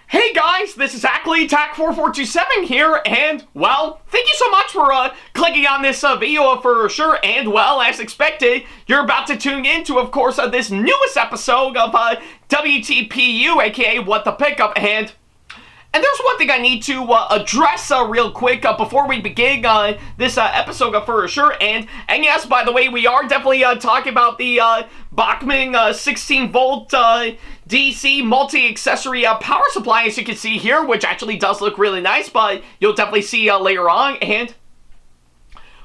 Hey guys, this is Ackley, Tack4427 here, and, well, thank you so much for clicking on this video for sure, and, well, as expected, you're about to tune into, of course, this newest episode of WTPU, aka What the Pickup, and there's one thing I need to address real quick before we begin this episode for sure. And yes, by the way, we are definitely talking about the Bachmann 16-volt DC multi-accessory power supply, as you can see here, which actually does look really nice, but you'll definitely see later on. And,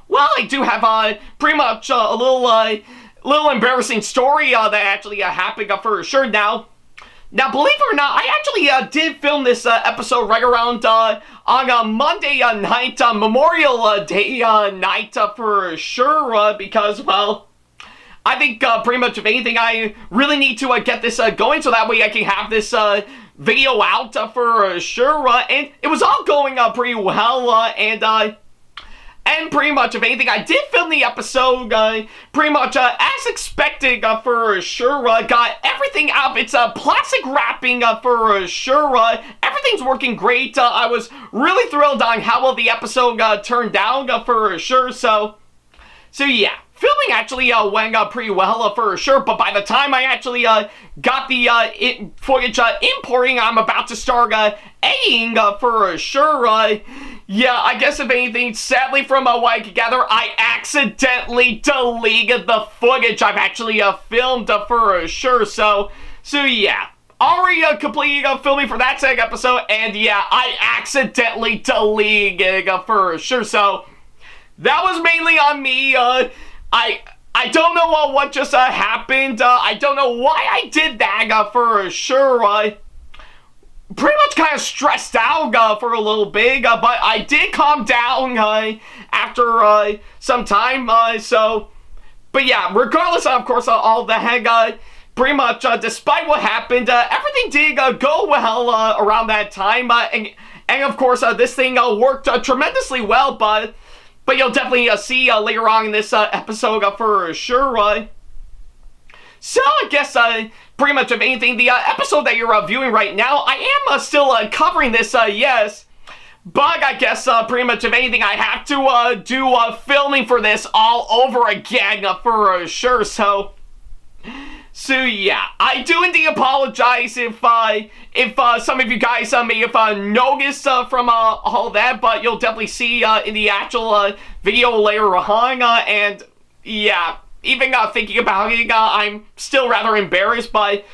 well, I do have pretty much a little embarrassing story that actually happened for sure. Now, believe it or not, I actually did film this episode right around on Monday night, Memorial Day night for sure, because, well, I think pretty much if anything, I really need to get this going so that way I can have this video out for sure, and it was all going pretty well, and pretty much, if anything, I did film the episode pretty much as expected for sure. Got everything out of its plastic wrapping for sure. Everything's working great. I was really thrilled on how well the episode turned out for sure. So yeah. Filming actually went pretty well for sure, but by the time I actually got the footage importing, I'm about to start editing for sure. Yeah, I guess if anything, sadly from what I could gather, I accidentally deleted the footage I've actually filmed for sure. So yeah. Already completed filming for that second episode, and yeah, I accidentally deleted for sure. So that was mainly on me. I don't know what just happened. I don't know why I did that for sure. Pretty much kind of stressed out for a little bit, but I did calm down after some time. But yeah, regardless of course all that, pretty much despite what happened, everything did go well around that time, and of course this thing worked tremendously well, but you'll definitely see later on in this episode for sure. So I guess pretty much if anything, the episode that you're viewing right now, I am still covering this, yes. But I guess pretty much if anything, I have to do filming for this all over again for sure. So yeah, I do indeed apologize if some of you guys may have noticed from all that, but you'll definitely see in the actual video later on, and yeah, even thinking about it, I'm still rather embarrassed, but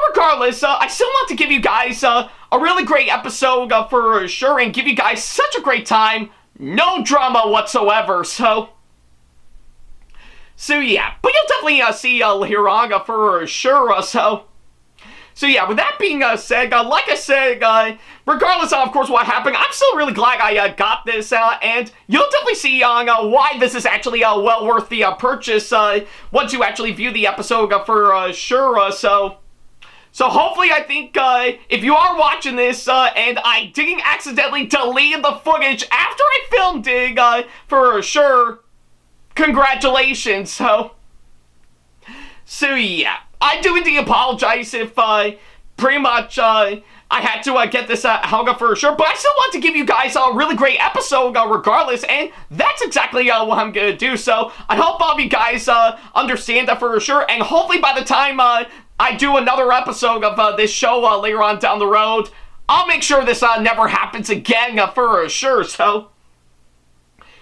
regardless, I still want to give you guys a really great episode for sure, and give you guys such a great time, no drama whatsoever, so yeah, but you'll definitely see later on for sure. So yeah, with that being said, like I said, regardless of course what happened, I'm still really glad I got this, and you'll definitely see why this is actually well worth the purchase once you actually view the episode for sure. So hopefully, I think if you are watching this and I didn't accidentally delete the footage after I filmed it for sure, congratulations. So yeah, I do indeed apologize if pretty much I had to get this out for sure, but I still want to give you guys a really great episode regardless, and that's exactly what I'm gonna do. So I hope all of you guys understand that for sure, and hopefully by the time I do another episode of this show later on down the road, I'll make sure this never happens again for sure. So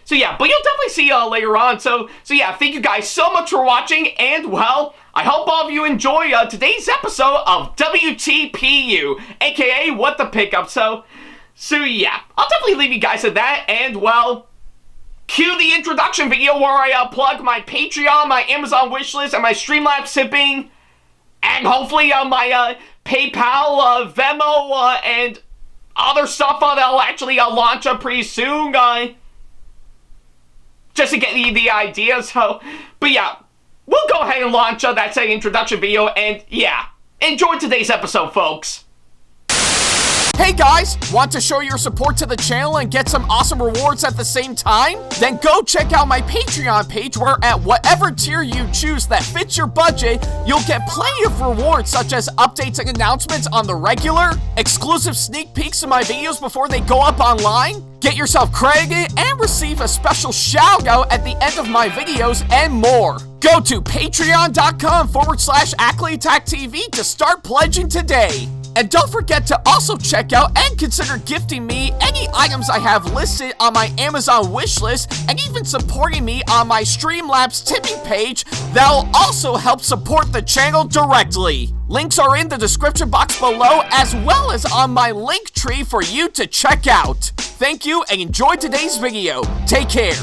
yeah, but you'll definitely see later on. So yeah, thank you guys so much for watching, and well, I hope all of you enjoy today's episode of WTPU, aka What the Pickup. So yeah, I'll definitely leave you guys at that, and well, cue the introduction video where I plug my Patreon, my Amazon wishlist, and my Streamlabs shipping, and hopefully my PayPal, Venmo, and other stuff that'll actually launch pretty soon, just to get the idea. So, but yeah, we'll go ahead and launch that introduction video, and yeah, enjoy today's episode, folks. Hey guys, want to show your support to the channel and get some awesome rewards at the same time? Then go check out my Patreon page where at whatever tier you choose that fits your budget, you'll get plenty of rewards such as updates and announcements on the regular, exclusive sneak peeks of my videos before they go up online, get yourself credited, and receive a special shout out at the end of my videos and more. Go to patreon.com/AckleyAttack44227TV to start pledging today. And don't forget to also check out and consider gifting me any items I have listed on my Amazon wishlist and even supporting me on my Streamlabs tipping page that'll also help support the channel directly. Links are in the description box below as well as on my link tree for you to check out. Thank you and enjoy today's video. Take care.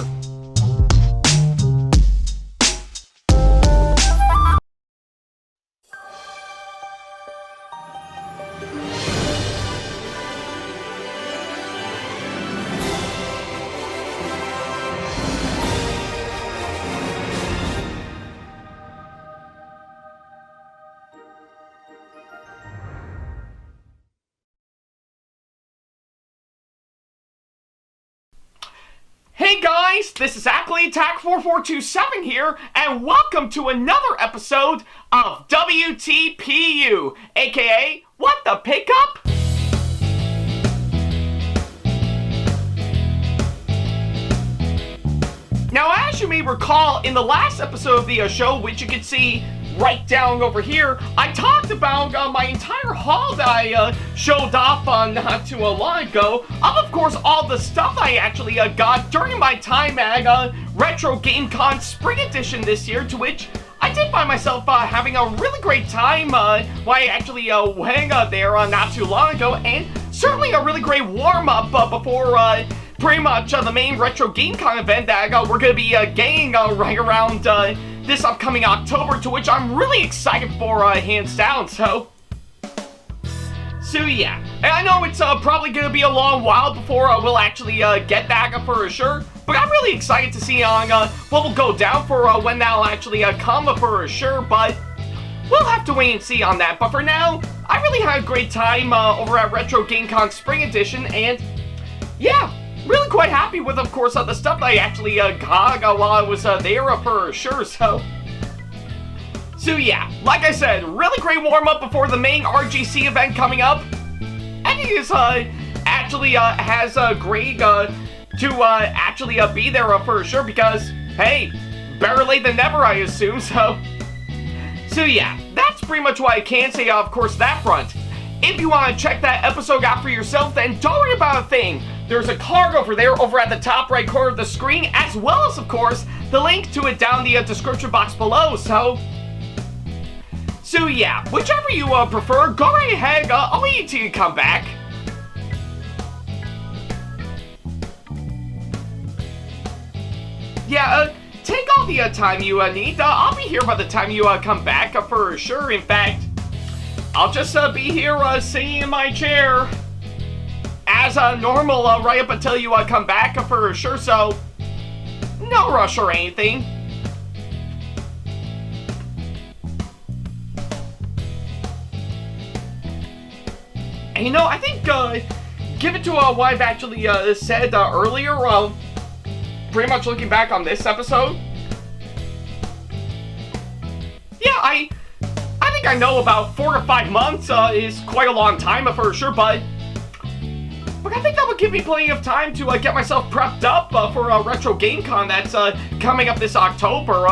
Hey guys, this is AckleyAttack4427 here, and welcome to another episode of WTPU, aka What the Pickup? Now, as you may recall, in the last episode of the show, which you can see right down over here, I talked about my entire haul that I showed off not too long ago of course, all the stuff I actually got during my time at Retro Game Con Spring Edition this year, to which I did find myself having a really great time while I actually went there not too long ago, and certainly a really great warm-up before pretty much the main Retro Game Con event that we're going to be getting right around this upcoming October, to which I'm really excited for, hands down, so yeah. And I know it's probably going to be a long while before we'll actually get that for sure, but I'm really excited to see on what will go down for when that'll actually come for sure, but we'll have to wait and see on that. But for now, I really had a great time over at Retro Game Con Spring Edition, and yeah, really quite happy with, of course, the stuff that I actually got while I was there for sure, so yeah, like I said, really great warm-up before the main RGC event coming up. And it is actually has great to actually be there for sure, because, hey, better late than never, I assume, so yeah, that's pretty much what I can say, of course, that front. If you want to check that episode out for yourself, then don't worry about a thing. There's a card over there, over at the top right corner of the screen, as well as, of course, the link to it down the description box below, so yeah, whichever you prefer, go right ahead, I'll wait until you come back. Yeah, take all the time you need, I'll be here by the time you come back for sure. In fact, I'll just be here sitting in my chair as normal right up until you come back for sure, so no rush or anything. And you know, I think, given to what I've actually said earlier, pretty much looking back on this episode, yeah, I think I know about 4 to 5 months is quite a long time for sure, but I think that would give me plenty of time to get myself prepped up for a Retro Game Con that's coming up this October.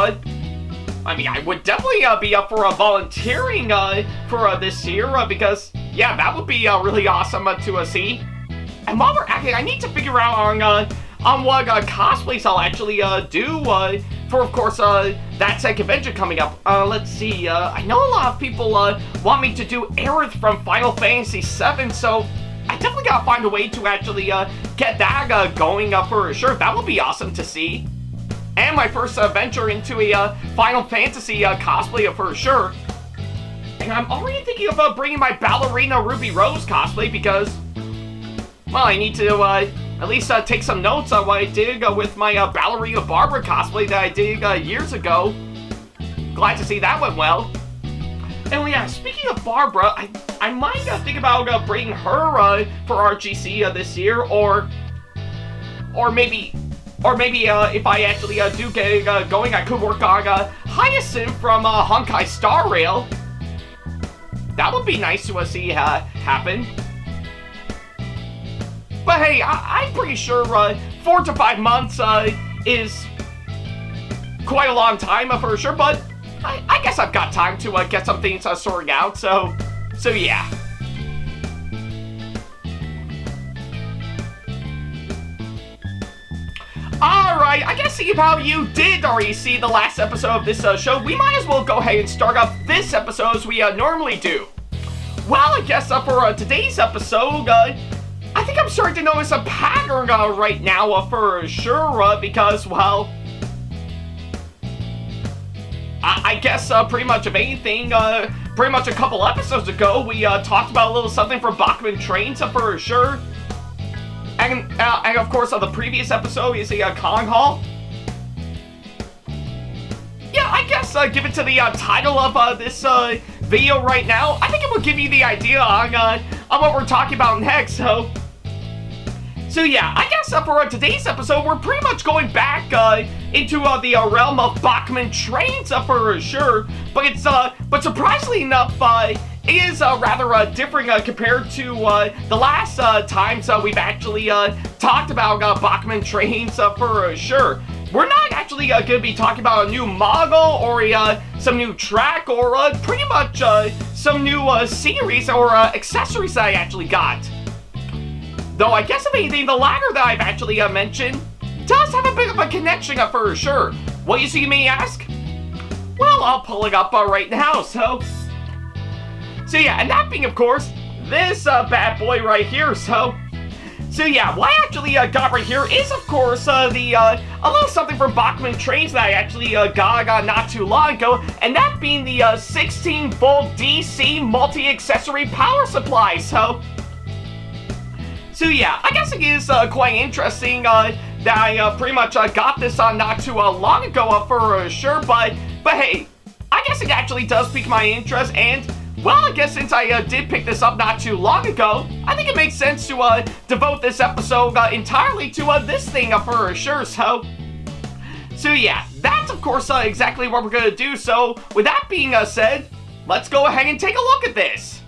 I mean, I would definitely be up for volunteering for this year, because yeah, that would be really awesome to see. And while we're at it, I need to figure out on what cosplays I'll actually do for, of course, that tech convention coming up. Let's see, I know a lot of people want me to do Aerith from Final Fantasy VII, so I definitely gotta find a way to actually get that going for sure. That would be awesome to see. And my first venture into a Final Fantasy cosplay for sure. And I'm already thinking of bringing my Ballerina Ruby Rose cosplay, because, well, I need to at least take some notes on what I did with my Ballerina Barbara cosplay that I did years ago. Glad to see that went well. And yeah, speaking of Barbara, I I might think about bringing her for RGC this year, or maybe if I actually do get going, I could work on Hyacinth from Honkai Star Rail. That would be nice to see happen. But hey, I'm pretty sure 4 to 5 months is quite a long time for sure, but I guess I've got time to get some things sorted out, so yeah. Alright, I guess if how you did already see the last episode of this show, we might as well go ahead and start off this episode as we normally do. Well, I guess for today's episode, I think I'm starting to notice a pattern right now for sure, because, well, I guess pretty much of anything, pretty much a couple episodes ago, we talked about a little something for Bachmann trains for sure. And of course, the previous episode is the Con Hall. Yeah, I guess give it to the title of this video right now. I think it will give you the idea on what we're talking about next. So yeah, I guess for today's episode, we're pretty much going back into the realm of Bachmann trains for sure. But surprisingly enough, it is rather different compared to the last times we've actually talked about Bachmann trains for sure. We're not actually going to be talking about a new model or some new track or pretty much some new series or accessories that I actually got. Though I guess if anything, the latter that I've actually mentioned does have a bit of a connection for sure. What you see me ask? Well, I'll pull it up right now, so yeah, and that being, of course, this bad boy right here, so yeah, what I actually got right here is, of course, a little something from Bachmann trains that I actually got not too long ago, and that being the 16-volt DC multi-accessory power supply, so yeah, I guess it is quite interesting that I pretty much got this not too long ago for sure, but hey, I guess it actually does pique my interest, and well, I guess since I did pick this up not too long ago, I think it makes sense to devote this episode entirely to this thing for sure, so yeah, that's of course exactly what we're gonna do, so with that being said, let's go ahead and take a look at this.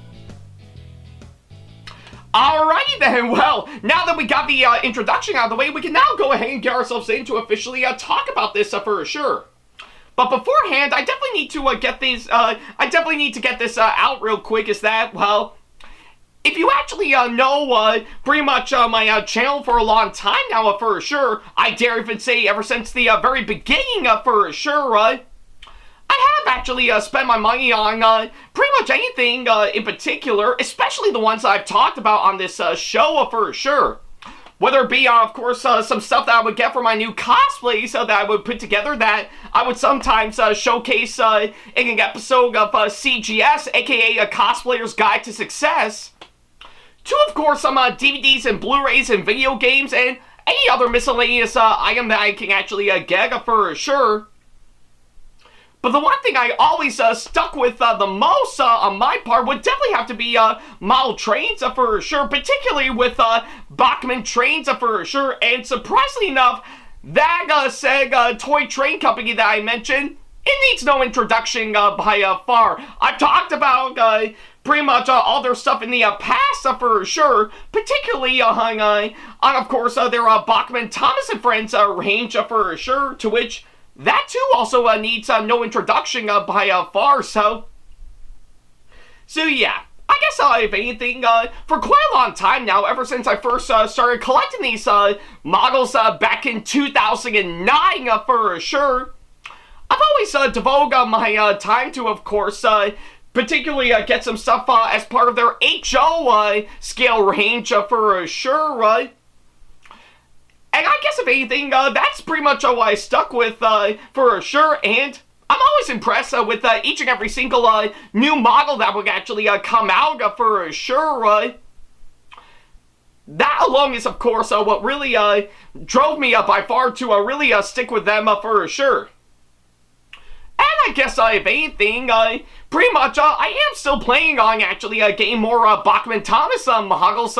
Alrighty then, well, now that we got the introduction out of the way, we can now go ahead and get ourselves in to officially talk about this for sure. But beforehand, I definitely need to get these. I definitely need to get this out real quick. Is that, well, if you actually know pretty much my channel for a long time now for sure, I dare even say ever since the very beginning for sure, I have actually spent my money on pretty much anything in particular, especially the ones I've talked about on this show for sure. Whether it be, of course, some stuff that I would get for my new cosplays that I would put together that I would sometimes showcase in an episode of CGS, aka a Cosplayer's Guide to Success, to, of course, some DVDs and Blu-rays and video games and any other miscellaneous item that I can actually get for sure. But the one thing I always stuck with the most on my part would definitely have to be model trains for sure, particularly with Bachmann trains for sure. And surprisingly enough, that said toy train company that I mentioned, it needs no introduction by far. I've talked about pretty much all their stuff in the past for sure, particularly on of course their Bachmann Thomas and Friends range for sure, to which that too also needs no introduction by far, so yeah, I guess if anything, for quite a long time now, ever since I first started collecting these models back in 2009 for sure, I've always devoted my time to, of course, particularly get some stuff as part of their HO scale range for sure, and I guess if anything, that's pretty much what I stuck with for sure, and I'm always impressed with each and every single new model that would actually come out for sure. That alone is, of course, what really drove me by far to really stick with them for sure. And I guess if anything, pretty much I am still planning on actually getting more Bachmann Thomas models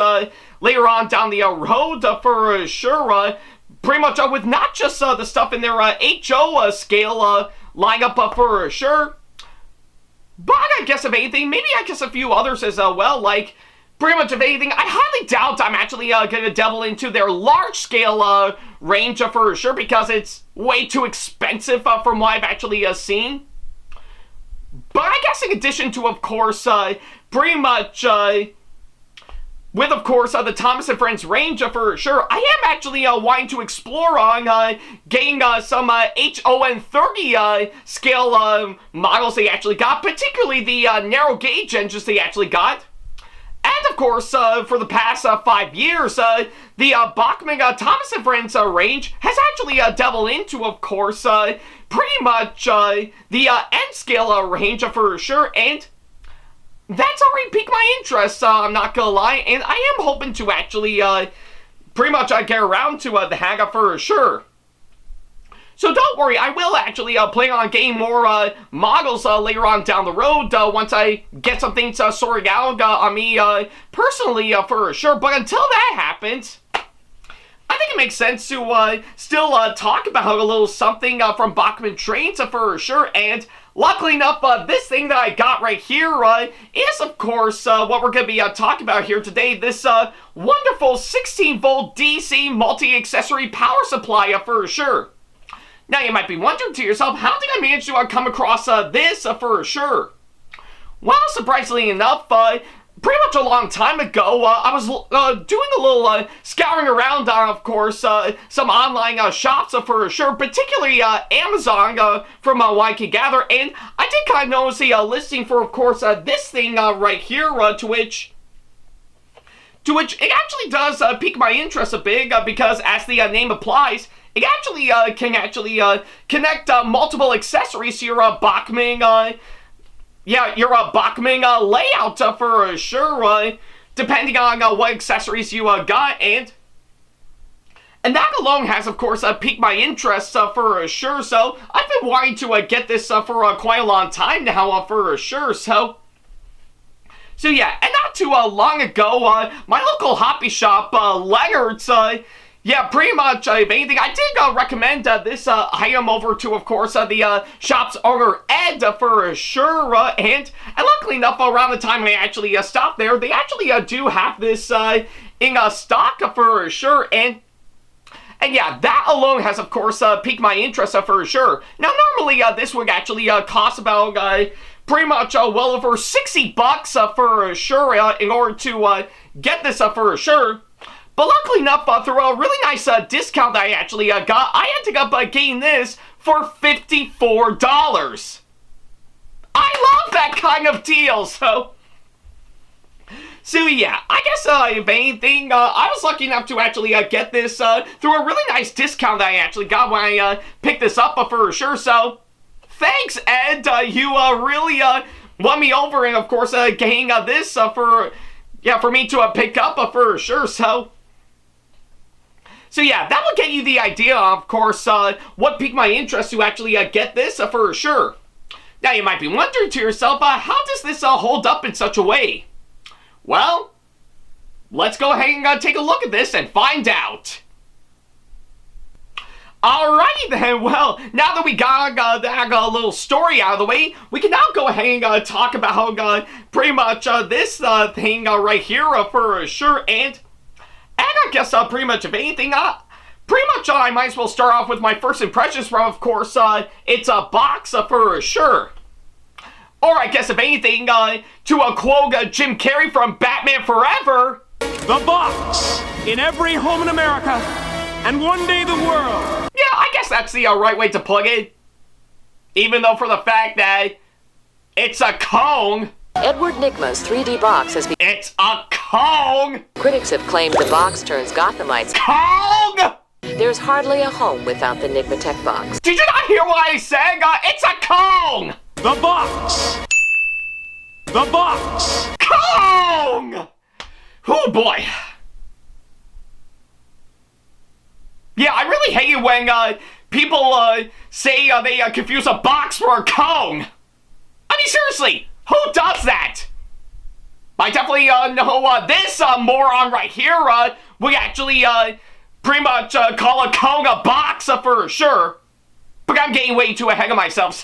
later on down the road for sure. Pretty much with not just the stuff in their HO scale lineup for sure, but I guess if anything, maybe I guess a few others as well, like pretty much if anything, I highly doubt I'm actually gonna delve into their large scale range for sure, because it's way too expensive from what I've actually seen. But I guess in addition to, of course, pretty much with, of course, the Thomas & Friends range for sure, I am actually wanting to explore on getting some HON30 scale models they actually got, particularly the narrow gauge engines they actually got. And of course, for the past 5 years, the Bachmann Thomas & Friends range has actually delved into, of course, pretty much the N-scale range for sure, and that's already piqued my interest, I'm not gonna lie, and I am hoping to actually pretty much get around to the Haga for sure. So don't worry, I will actually plan on getting more models later on down the road once I get some things sorted out on me personally for sure. But until that happens, I think it makes sense to still talk about a little something from Bachmann Trains for sure. And luckily enough, this thing that I got right here is, of course, what we're going to be talking about here today. This wonderful 16-volt DC multi-accessory power supply for sure. Now, you might be wondering to yourself, how did I manage to come across this for sure? Well, surprisingly enough, pretty much a long time ago, I was doing a little scouring around, of course, some online shops for sure, particularly Amazon, from what I could gather, and I did kind of notice a listing for, of course, this thing right here, to which it actually does pique my interest a bit, because as the name applies, it actually can actually connect multiple accessories to your Bachmann, your Bachmann layout for sure, depending on what accessories you got, and that alone has, of course, piqued my interest for sure. So I've been wanting to get this for quite a long time now for sure. So yeah, and not too long ago, my local hobby shop, Leonard's, yeah, pretty much, if anything, I did recommend this item over to, of course, the shop's owner, Ed, for sure, and luckily enough, around the time I actually stopped there, they actually do have this in stock for sure, and yeah, that alone has, of course, piqued my interest for sure. Now, normally, this would actually cost about pretty much well over $60 for sure in order to get this for sure. But luckily enough, through a really nice discount that I actually got, I ended up getting this for $54. I love that kind of deal, so yeah, I guess if anything, I was lucky enough to actually get this through a really nice discount that I actually got when I picked this up for sure, so thanks, Ed, you really won me over, and of course getting this for me to pick up for sure, So yeah, that will get you the idea, of course, what piqued my interest to actually get this for sure. Now you might be wondering to yourself, how does this hold up in such a way? Well, let's go ahead and take a look at this and find out. Alrighty then, well, now that we got that little story out of the way, we can now go ahead and talk about pretty much this thing right here for sure, and I guess pretty much if anything, pretty much I might as well start off with my first impressions from, of course, it's a box for sure. Or I guess if anything, to quote Jim Carrey from Batman Forever, the box in every home in America, and one day the world. Yeah, I guess that's the right way to plug it. Even though for the fact that it's a Kong. Edward Nygma's 3D box has been... It's a Kong! Critics have claimed the box turns Gothamites... Kong! There's hardly a home without the Nygma Tech box. Did you not hear what I said? It's a Kong! The box! The box! Kong! Oh boy. Yeah, I really hate it when people say they confuse a box for a cone. I mean, seriously, who does that? I definitely know this moron right here. We actually pretty much call a cone a box for sure. But I'm getting way too ahead of myself,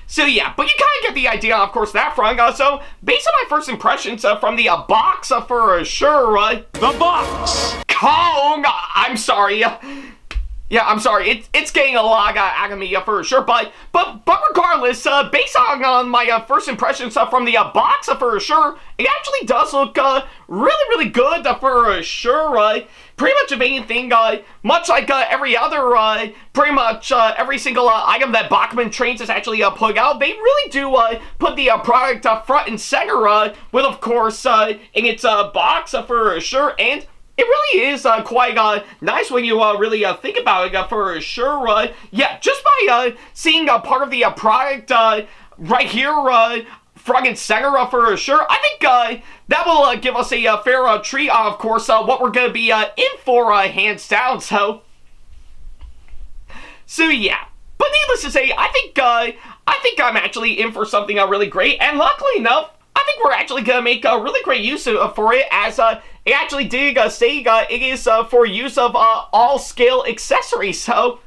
so yeah, but you kind of get the idea, of course, that front. So, based on my first impressions from the box for sure, The box! Kong, I'm sorry. Yeah, I'm sorry. It's getting a lot out of me for sure. But regardless, based on my first impressions from the box for sure, it actually does look really good for sure. Pretty much of anything, much like every other, pretty much every single item that Bachmann Trains is actually put out, they really do put the product front and center with, of course, in its box for sure. And it really is quite nice when you really think about it for sure. Yeah, just by seeing part of the product right here, front and center for sure, I think that will give us a fair treat on, of course, what we're going to be in for, hands down. So yeah. But needless to say, I think I'm actually in for something really great, and luckily enough, I think we're actually going to make a really great use for it, as it actually did say it is for use of all scale accessories. So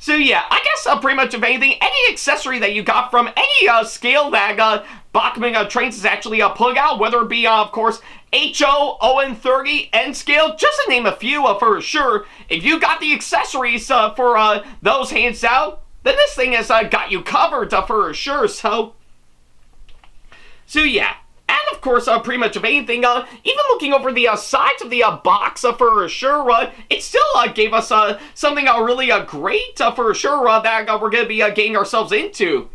yeah, I guess pretty much of anything, any accessory that you got from any scale that Bachmann Trains is actually putting out, whether it be, of course, HO, ON30, N scale, just to name a few for sure. If you got the accessories for those hands down, then this thing has got you covered for sure. So yeah. And of course, pretty much of anything, even looking over the sides of the box for sure, it still gave us something really great for sure that we're going to be getting ourselves into.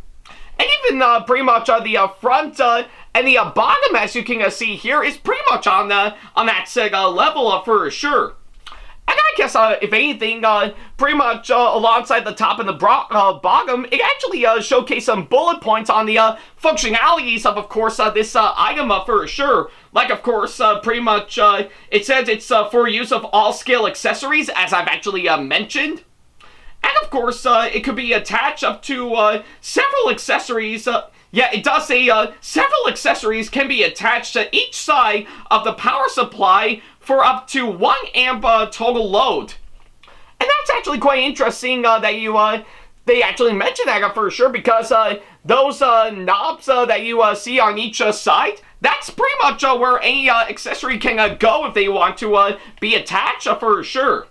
And even pretty much the front and the bottom, as you can see here, is pretty much on that level for sure. And I guess, if anything, pretty much alongside the top and the bottom, it actually showcased some bullet points on the functionalities of course, this item for sure. Like, of course, pretty much, it says it's for use of all scale accessories, as I've actually mentioned. And, of course, it could be attached up to several accessories. Yeah, it does say several accessories can be attached to each side of the power supply for up to 1 amp total load. And that's actually quite interesting that they actually mention that for sure, because those knobs that you see on each side, that's pretty much where any accessory can go if they want to be attached for sure.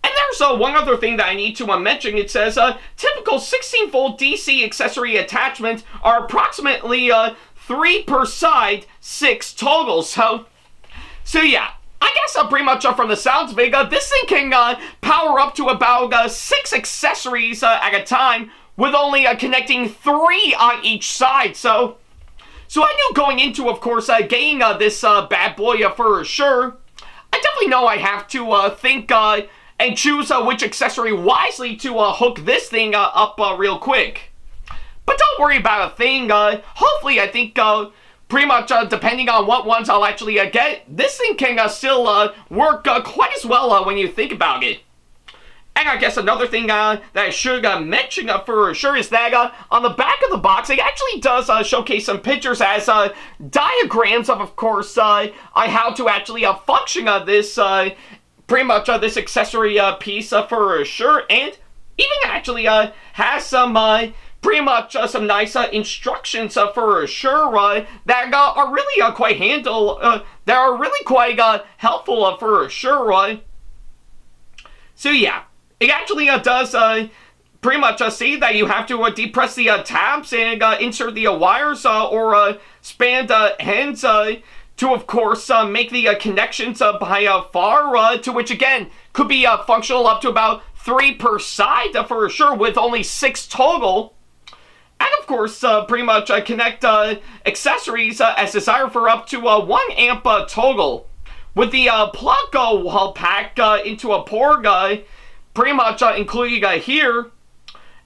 And there's one other thing that I need to mention. It says typical 16-volt DC accessory attachments are approximately 3 per side, 6 total. So yeah, I guess pretty much from the sounds of it, this thing can power up to about 6 accessories at a time, with only connecting 3 on each side. So I knew going into, of course, getting this bad boy for sure, I definitely know I have to think and choose which accessory wisely to hook this thing up real quick. But don't worry about a thing. Hopefully, I think pretty much depending on what ones I'll actually get, this thing can still work quite as well when you think about it. And I guess another thing that I should mention for sure is that on the back of the box, it actually does showcase some pictures as diagrams of course, on how to actually function this pretty much this accessory piece for sure, and even actually has some pretty much some nice instructions for sure that are really quite that are really quite helpful for sure. So yeah, it actually does pretty much see that you have to depress the tabs and insert the wires or span ends to, of course, make the connections by far, to which, again, could be functional up to about 3 per side for sure, with only 6 total. And, of course, pretty much connect accessories as desired for up to 1 amp total. With the plug wall pack into a port, pretty much included here.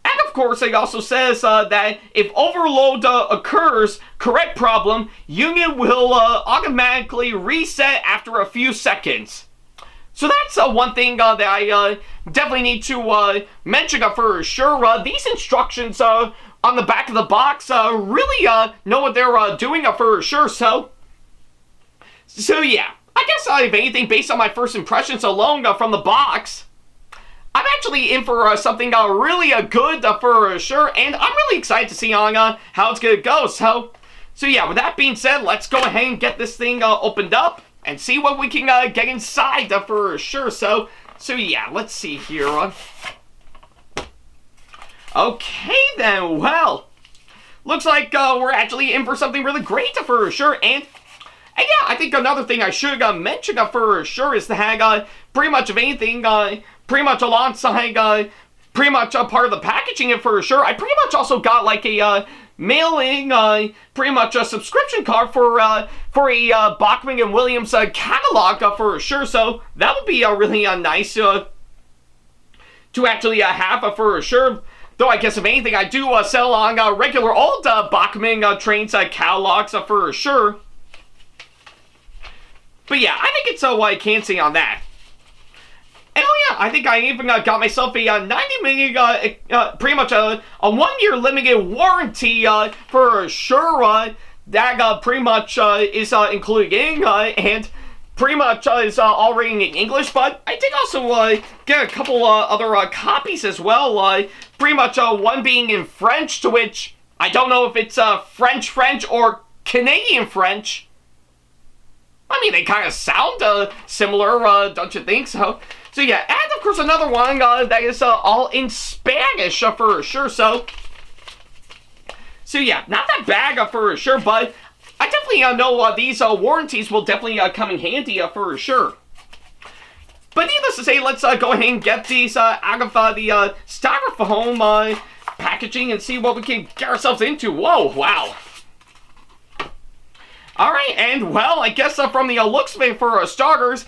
And of course, it also says that if overload occurs, correct problem, unit will automatically reset after a few seconds. So that's one thing that I definitely need to mention for sure. These instructions on the back of the box really know what they're doing for sure. So yeah, I guess if anything, based on my first impressions alone from the box, I'm actually in for something really good for sure, and I'm really excited to see on how it's gonna go. So yeah, with that being said, let's go ahead and get this thing opened up and see what we can get inside for sure. So yeah, let's see here. Okay then, well, looks like we're actually in for something really great for sure, and yeah, I think another thing I should mention for sure is that pretty much of anything, pretty much alongside, pretty much a part of the packaging for sure, I pretty much also got like a mailing, pretty much a subscription card for a Bachmann and Williams catalog for sure. So that would be really nice to actually have for sure. Though I guess if anything, I do sell on regular old Bachmann trains catalogs for sure. But yeah, I think it's what I can say on that. And oh yeah, I think I even got myself a 90-minute, pretty much a 1-year limited warranty for sure. That pretty much is included in, and pretty much is already in English. But I did also get a couple other copies as well. Pretty much one being in French, to which I don't know if it's French or Canadian French. I mean, they kind of sound similar, don't you think? So yeah, and of course another one that is all in Spanish for sure. So yeah, not that bad for sure, but I definitely know these warranties will definitely come in handy for sure. But needless to say, let's go ahead and get these out of the styrofoam packaging and see what we can get ourselves into. Whoa, wow. Alright, and well, I guess from the looks of it for starters,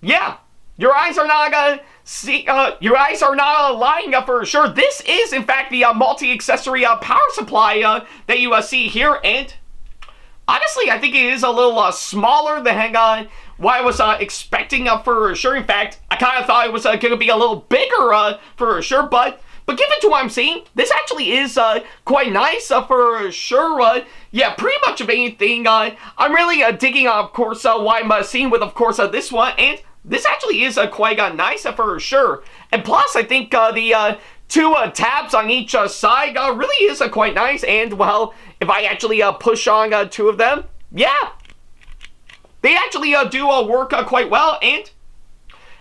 yeah, your eyes are not gonna see, your eyes are not lying for sure. This is, in fact, the multi-accessory power supply that you see here, and honestly, I think it is a little smaller than what I was expecting for sure. In fact, I kind of thought it was gonna be a little bigger for sure, but given to what I'm seeing, this actually is quite nice for sure. Yeah, pretty much of anything, I'm really digging, of course, what I'm seeing with, of course, this one, and this actually is quite nice for sure. And plus, I think the two tabs on each side really is quite nice, and well, if I actually push on two of them, yeah, they actually do work quite well, and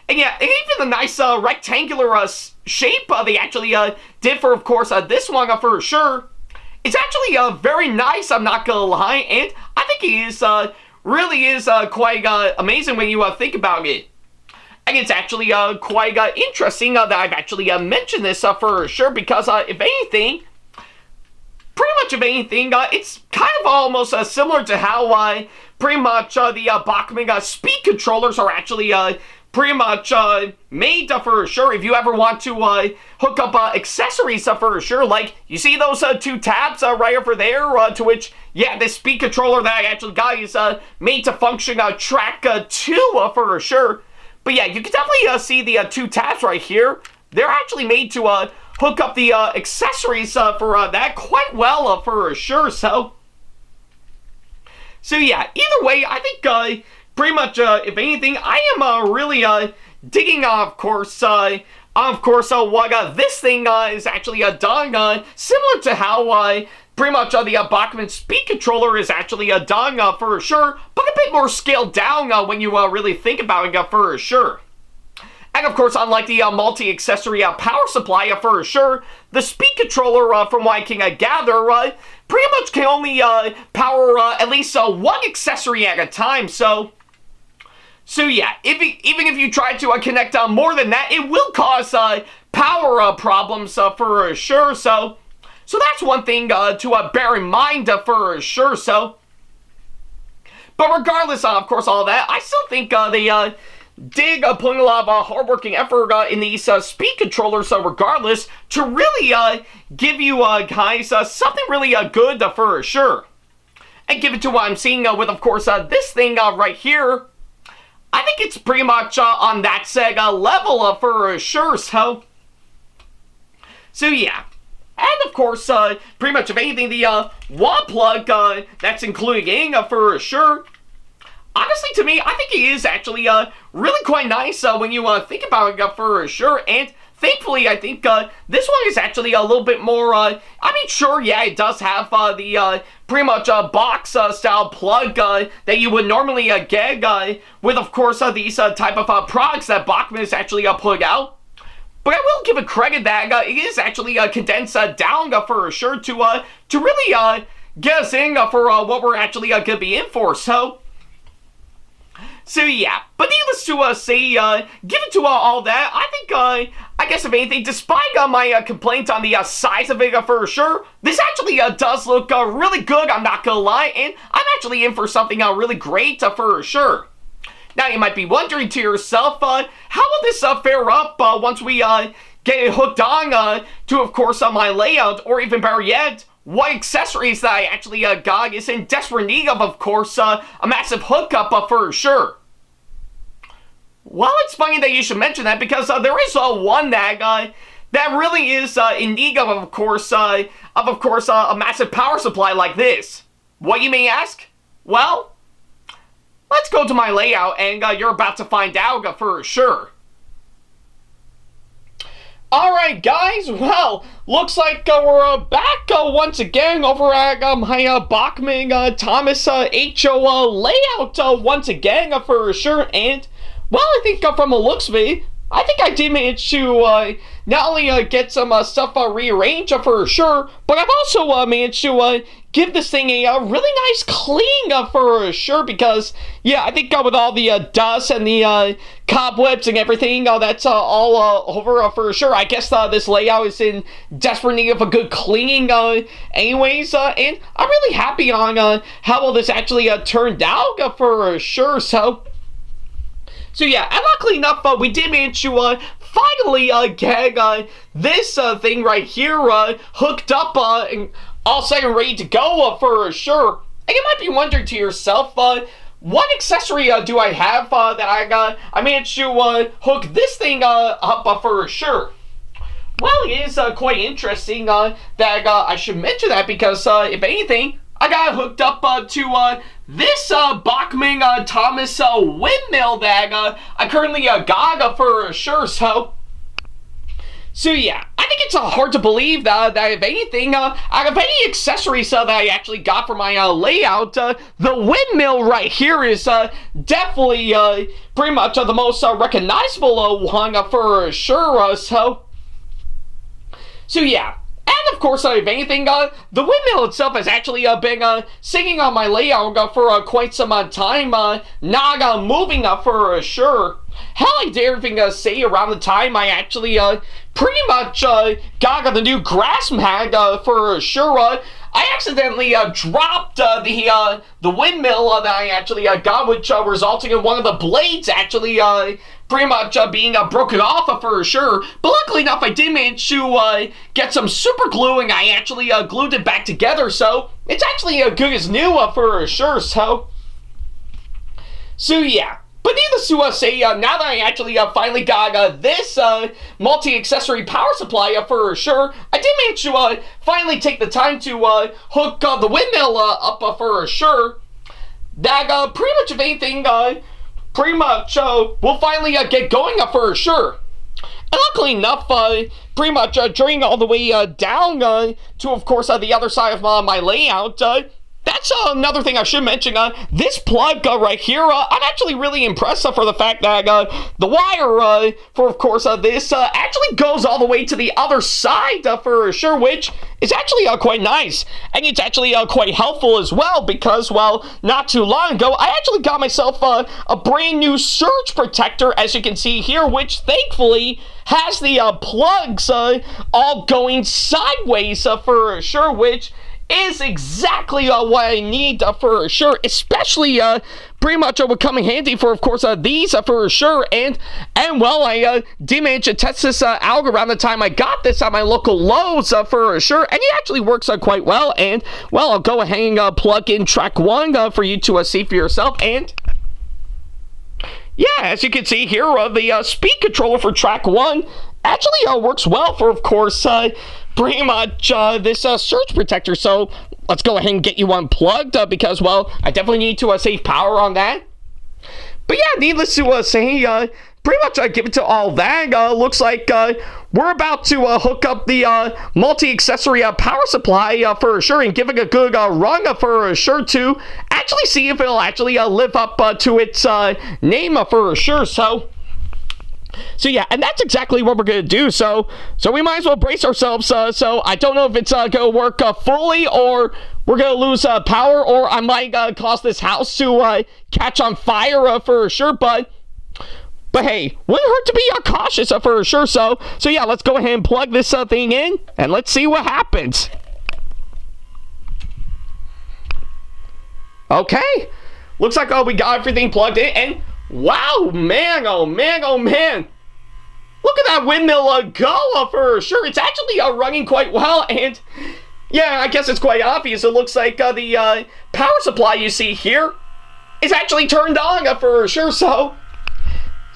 yeah, and even the nice rectangular shape they actually did for, of course, this one for sure. It's actually very nice, I'm not gonna lie, and I think it is really is quite amazing when you think about it. And it's actually quite interesting that I've actually mentioned this for sure, because if anything, pretty much of anything, it's kind of almost similar to how pretty much the Bachmann speed controllers are actually pretty much made for sure. If you ever want to hook up accessories for sure, like you see those two tabs right over there, to which, yeah, this speed controller that I actually got is made to function track 2 for sure. But yeah, you can definitely see the two tabs right here. They're actually made to hook up the accessories for that quite well for sure. So yeah, either way, I think pretty much, if anything, I am really digging, of course, what this thing is actually done, similar to how pretty much the Bachmann speed controller is actually done for sure, but a bit more scaled down when you really think about it for sure. And of course, unlike the multi-accessory power supply for sure, the speed controller, from what I can gather, pretty much can only power at least one accessory at a time. So yeah, even if you try to connect more than that, it will cause power problems for sure. So that's one thing to bear in mind for sure. But regardless, of course, all that, I still think they did put a lot of hard work and effort in these speed controllers, regardless, to really give you guys something really good for sure. And given to what I'm seeing with, of course, this thing right here, I think it's pretty much on that Sega level for sure. So yeah. And of course, pretty much if anything, the wall plug that's included in for sure. Honestly, to me, I think it is actually really quite nice when you think about it for sure. And thankfully, I think this one is actually a little bit more, I mean, sure, yeah, it does have the pretty much box style plug that you would normally get with, of course, these type of products that Bachmann has actually put out. But I will give it credit that it is actually condensed down for sure to really get us in for what we're actually going to be in for. So yeah, but needless to say, given to all that, I think, I guess if anything, despite my complaints on the size of it for sure, this actually does look really good, I'm not gonna lie, and I'm actually in for something really great for sure. Now, you might be wondering to yourself, how will this fare up once we get it hooked on to, of course, my layout, or even better yet, what accessories that I actually got is in desperate need of course, a massive hookup for sure. Well, it's funny that you should mention that because there is one that really is in need of course, a massive power supply like this. What, you may ask? Well, let's go to my layout and you're about to find out for sure. Alright guys, well, looks like we're back once again over at my Bachmann Thomas HO layout once again for sure. And, well, I think from the looks of it, I think I did manage to not only get some stuff rearranged for sure, but I've also managed to give this thing a really nice clean for sure, because, yeah, I think with all the dust and the cobwebs and everything that's all over for sure, I guess this layout is in desperate need of a good cleaning anyways, and I'm really happy on how well this actually turned out for sure. So yeah, and luckily enough, we did manage to finally get this thing right here hooked up and all set and ready to go for sure. And you might be wondering to yourself, what accessory do I have that I managed to hook this thing up for sure? Well, it is quite interesting that I should mention that because, if anything, I got hooked up to this Bachmann Thomas windmill that I currently got for sure. So yeah, I think it's hard to believe that if anything, out of any accessories that I actually got for my layout, the windmill right here is definitely pretty much the most recognizable one for sure. So yeah. And of course, if anything, the windmill itself has actually been sitting on my layout for quite some time, not moving for sure. Hell, I dare even say around the time I actually pretty much got the new grass mat for sure. I accidentally dropped the windmill that I actually got, which resulting in one of the blades actually pretty much being broken off for sure. But luckily enough, I did manage to get some super glue, and I actually glued it back together, so it's actually good as new for sure. So yeah. But needless to say, now that I actually finally got this multi-accessory power supply for sure, I did manage to finally take the time to hook the windmill up for sure. That pretty much, if anything, pretty much we'll finally get going for sure. And luckily enough, pretty much during all the way down to, of course, the other side of my layout, that's another thing I should mention. This plug right here, I'm actually really impressed for the fact that the wire for, of course, this actually goes all the way to the other side for sure, which is actually quite nice. And it's actually quite helpful as well because, well, not too long ago, I actually got myself a brand new surge protector, as you can see here, which thankfully has the plugs all going sideways for sure, which is exactly what I need for sure, especially pretty much would come in handy for, of course, these for sure. And well, I did manage to test this out around the time I got this at my local Lowe's for sure, and it actually works quite well. And well, I'll go ahead and plug in track 1 for you to see for yourself. And yeah, as you can see here, the speed controller for track 1 actually works well for, of course, pretty much this surge protector. So let's go ahead and get you unplugged because, well, I definitely need to save power on that. But yeah, needless to say, pretty much give it to all that. Looks like we're about to hook up the multi-accessory power supply for sure and give it a good run for sure to actually see if it'll actually live up to its name for sure. So yeah, and that's exactly what we're gonna do. So we might as well brace ourselves. So I don't know if it's gonna work fully, or we're gonna lose power, or I might cause this house to catch on fire for sure. But hey, wouldn't hurt to be cautious for sure. So yeah, let's go ahead and plug this thing in, and let's see what happens. Okay, looks like we got everything plugged in, and wow, man, oh man, oh man. Look at that windmill go for sure. It's actually running quite well, and yeah, I guess it's quite obvious. It looks like the power supply you see here is actually turned on for sure. So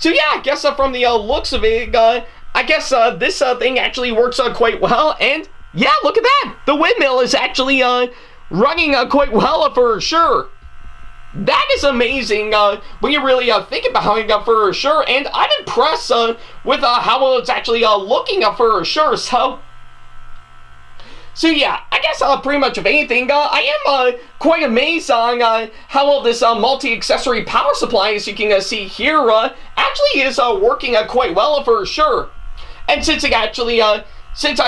yeah, I guess from the looks of it, I guess this thing actually works quite well. And yeah, look at that. The windmill is actually running quite well for sure. That is amazing when you really think about it for sure. And I'm impressed with how well it's actually looking for sure. So yeah, I guess pretty much of anything, I am quite amazed on how well this multi-accessory power supply, as you can see here, actually is working quite well for sure. And since I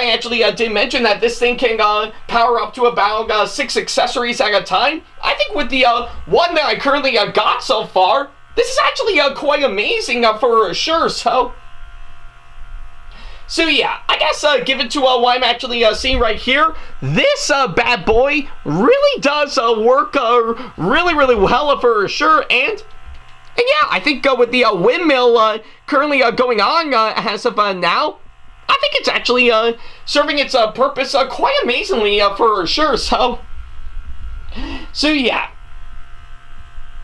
actually did mention that this thing can power up to about 6 accessories at a time, I think with the one that I currently got so far, this is actually quite amazing for sure. So yeah, I guess give it to what I'm actually seeing right here. This bad boy really does work really, really well for sure. And yeah, I think with the windmill currently going on as of now, I think it's actually serving its purpose quite amazingly for sure. So yeah.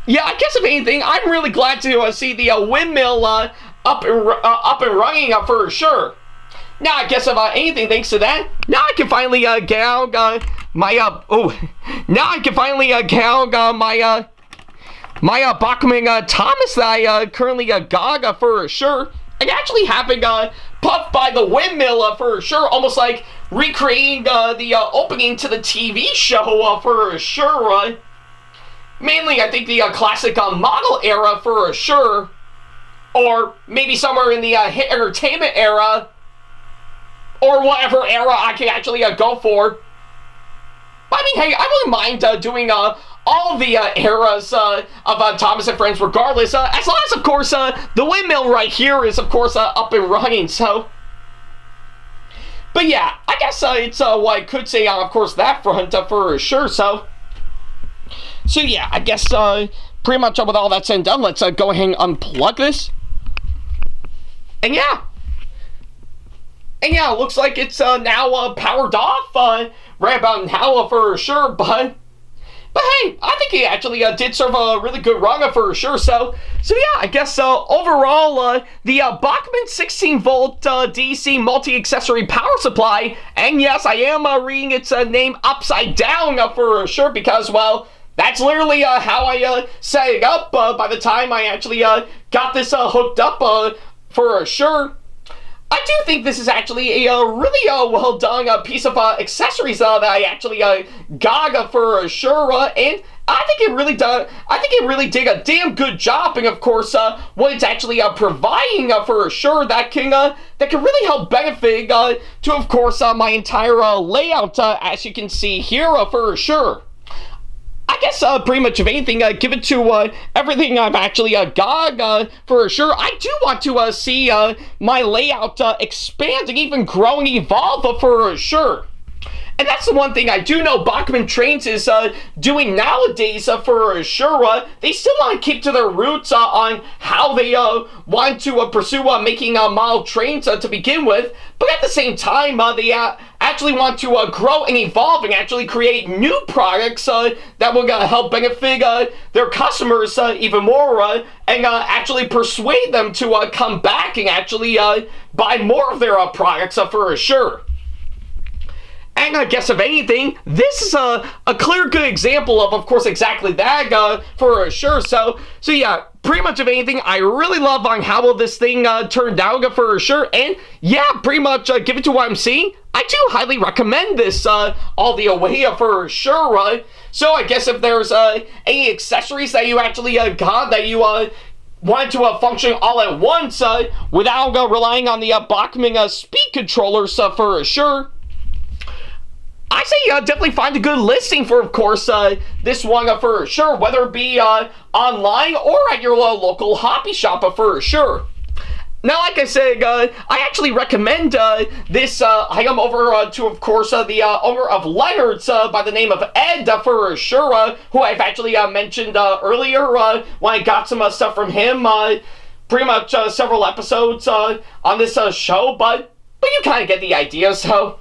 Yeah, I guess if anything, I'm really glad to see the windmill up and running for sure. Now, I guess if anything, thanks to that, now I can finally get out my my Bachmann Thomas that I currently got for sure. And actually having puffed by the windmill for sure, almost like recreating the opening to the TV show for sure. Mainly, I think the classic model era for sure, or maybe somewhere in the hit entertainment era, or whatever era I can actually go for. But I mean, hey, I wouldn't mind doing all the eras of Thomas and Friends regardless, as long as, of course, the windmill right here is, of course, up and running, so. But yeah, I guess it's what I could say on, of course, that front for sure, so yeah, I guess pretty much with all that said and done, let's go ahead and unplug this. And yeah, it looks like it's now powered off right about now for sure, but hey, I think he actually did serve a really good run for sure. So yeah, I guess overall, the Bachmann 16-volt DC multi-accessory power supply, and yes, I am reading its name upside down for sure because, well, that's literally how I set it up by the time I actually got this hooked up for sure. I do think this is actually a really well done piece of accessories that I actually got for sure, and I think it really does. I think it really did a damn good job, and of course, what it's actually providing for sure that can really help benefit to, of course, my entire layout, as you can see here for sure. I guess pretty much of anything, give it to everything I've actually got for sure. I do want to see my layout expand and even grow and evolve for sure. And that's the one thing I do know Bachmann Trains is doing nowadays for sure. They still want to keep to their roots on how they want to pursue making model trains to begin with. But at the same time, they actually want to grow and evolve and actually create new products that will help benefit their customers even more and actually persuade them to come back and actually buy more of their products for sure. And I guess if anything, this is a clear good example of course, exactly that for sure. So yeah, pretty much of anything, I really love on how well this thing turned out for sure. And yeah, pretty much given to what I'm seeing, I do highly recommend this all the way for sure. So I guess if there's any accessories that you actually got that you wanted to function all at once without relying on the Bachmann speed controllers for sure, I say definitely find a good listing for, of course, this one for sure, whether it be online or at your local hobby shop for sure. Now, like I said, I actually recommend this item over to, of course, the owner of Leonard's by the name of Ed for sure, who I've actually mentioned earlier when I got some stuff from him, pretty much several episodes on this show, but you kind of get the idea, So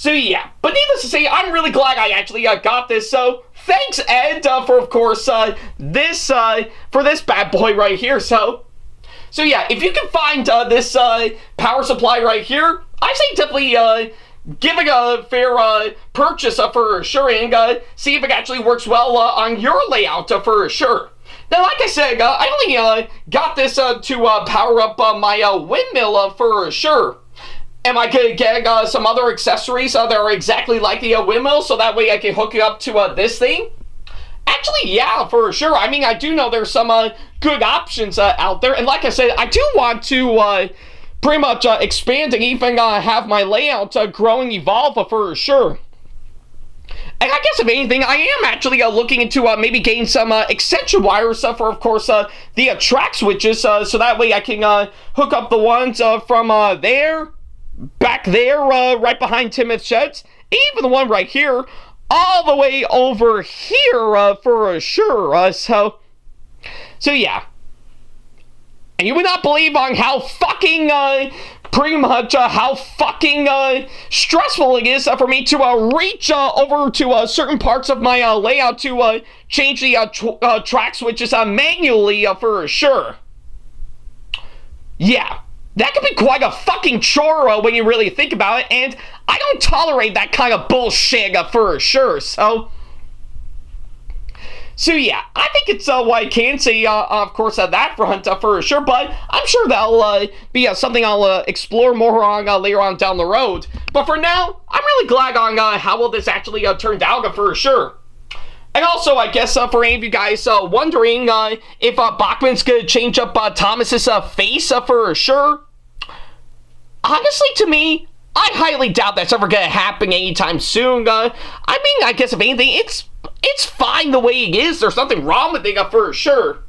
yeah, but needless to say, I'm really glad I actually got this. So thanks, Ed, for of course this for this bad boy right here. So yeah, if you can find this power supply right here, I say definitely give it a fair purchase for sure, and see if it actually works well on your layout for sure. Now, like I said, I only got this to power up my windmill for sure. Am I going to get some other accessories that are exactly like the windmill, so that way I can hook it up to this thing? Actually, yeah, for sure. I mean, I do know there's some good options out there, and like I said, I do want to pretty much expand and even have my layout grow and evolve for sure. And I guess if anything, I am actually looking into maybe getting some extension wires for, of course, the track switches, so that way I can hook up the ones from there, back there, right behind Timothy's sheds, even the one right here, all the way over here for sure. So yeah. And you would not believe on how fucking pretty much how fucking stressful it is for me to reach over to certain parts of my layout to change the track switches manually for sure. Yeah. That could be quite a fucking chore when you really think about it, and I don't tolerate that kind of bullshit for sure, so yeah, I think it's what I can say, of course, at that front for sure, but I'm sure that'll be something I'll explore more on later on down the road. But for now, I'm really glad on how well this actually turned out for sure. And also, I guess for any of you guys wondering if Bachmann's gonna change up Thomas's face for sure, honestly, to me, I highly doubt that's ever gonna happen anytime soon. I mean, I guess if anything, it's fine the way it is. There's nothing wrong with it for sure.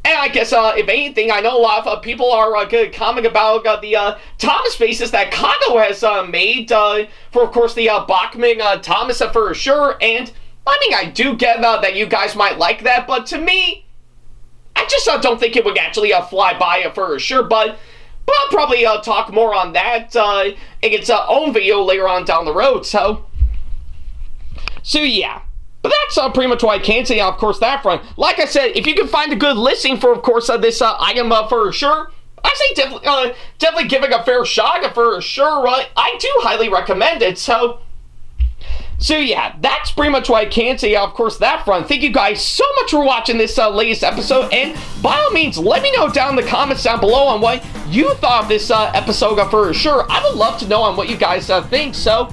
And I guess if anything, I know a lot of people are gonna comment about the Thomas faces that Kago has made for, of course, the Bachmann Thomas for sure. And I mean, I do get that you guys might like that, but to me, I just don't think it would actually fly by for sure. But I'll probably talk more on that in its own video later on down the road. So yeah. But that's pretty much what I can say, of course, that front. Like I said, if you can find a good listing for, of course, this item for sure, I say definitely give it a fair shot for sure. I do highly recommend it. So yeah, that's pretty much what I can say, of course, that front. Thank you guys so much for watching this latest episode, and by all means, let me know down in the comments down below on what you thought of this episode for sure. I would love to know on what you guys think, so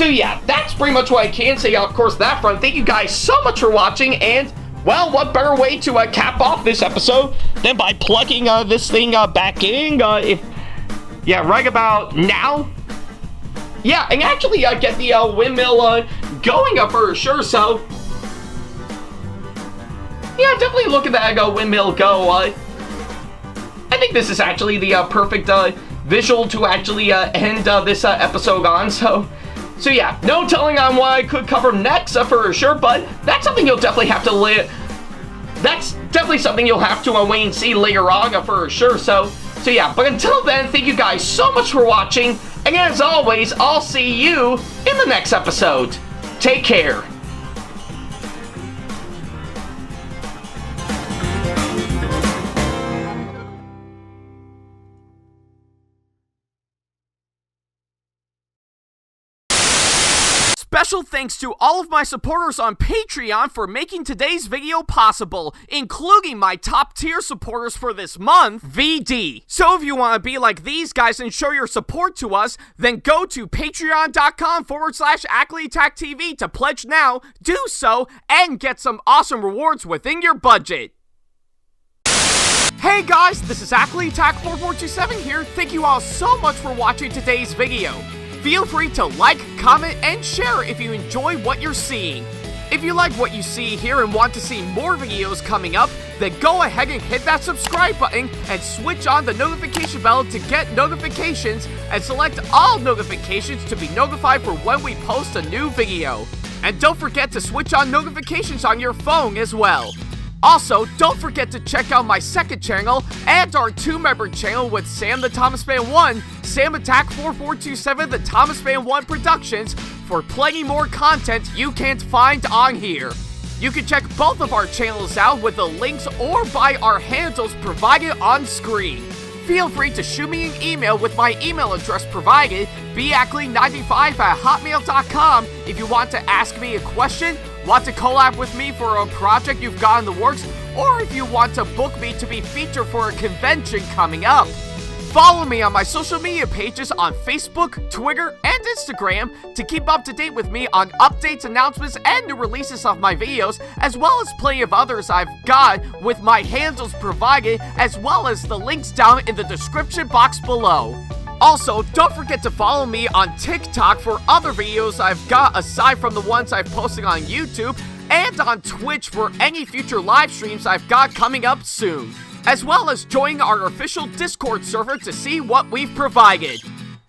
yeah, that's pretty much what I can say, of course, that front. Thank you guys so much for watching, and, well, what better way to cap off this episode than by plugging this thing back in, right about now. Yeah, and actually get the windmill going for sure, so yeah, definitely look at that windmill go. I think this is actually the perfect visual to actually end this episode on. So yeah, no telling on what I could cover next for sure, but that's something you'll definitely have to that's definitely something you'll have to wait and see later on for sure. So yeah, but until then, thank you guys so much for watching, and as always, I'll see you in the next episode. Take care. Special thanks to all of my supporters on Patreon for making today's video possible, including my top tier supporters for this month, VD. So if you want to be like these guys and show your support to us, then go to patreon.com/AckleyTackTV to pledge now, do so, and get some awesome rewards within your budget. Hey guys, this is AckleyTack4427 here. Thank you all so much for watching today's video. Feel free to like, comment, and share if you enjoy what you're seeing. If you like what you see here and want to see more videos coming up, then go ahead and hit that subscribe button and switch on the notification bell to get notifications, and select all notifications to be notified for when we post a new video. And don't forget to switch on notifications on your phone as well. Also, don't forget to check out my second channel and our 2-member channel with Sam the Thomas Fan 1, SamAttack4427TheThomasFan1 Productions, for plenty more content you can't find on here. You can check both of our channels out with the links or by our handles provided on screen. Feel free to shoot me an email with my email address provided, backley95@hotmail.com, if you want to ask me a question, want to collab with me for a project you've got in the works, or if you want to book me to be featured for a convention coming up. Follow me on my social media pages on Facebook, Twitter, and Instagram to keep up to date with me on updates, announcements, and new releases of my videos, as well as plenty of others I've got with my handles provided, as well as the links down in the description box below. Also, don't forget to follow me on TikTok for other videos I've got aside from the ones I've posted on YouTube, and on Twitch for any future live streams I've got coming up soon, as well as join our official Discord server to see what we've provided.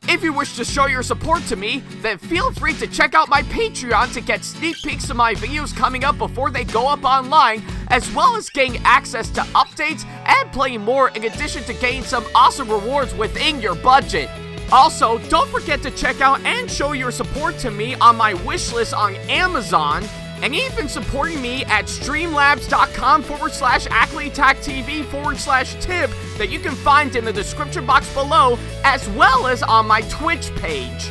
If you wish to show your support to me, then feel free to check out my Patreon to get sneak peeks of my videos coming up before they go up online, as well as getting access to updates and playing more, in addition to getting some awesome rewards within your budget. Also, don't forget to check out and show your support to me on my wishlist on Amazon, and even supporting me at streamlabs.com/AckleyTackTV/tip that you can find in the description box below, as well as on my Twitch page.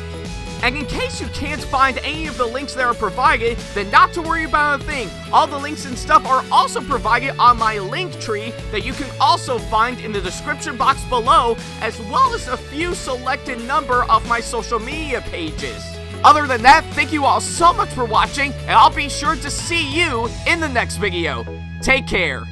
And in case you can't find any of the links that are provided, then not to worry about a thing. All the links and stuff are also provided on my link tree that you can also find in the description box below, as well as a few selected number of my social media pages. Other than that, thank you all so much for watching, and I'll be sure to see you in the next video. Take care.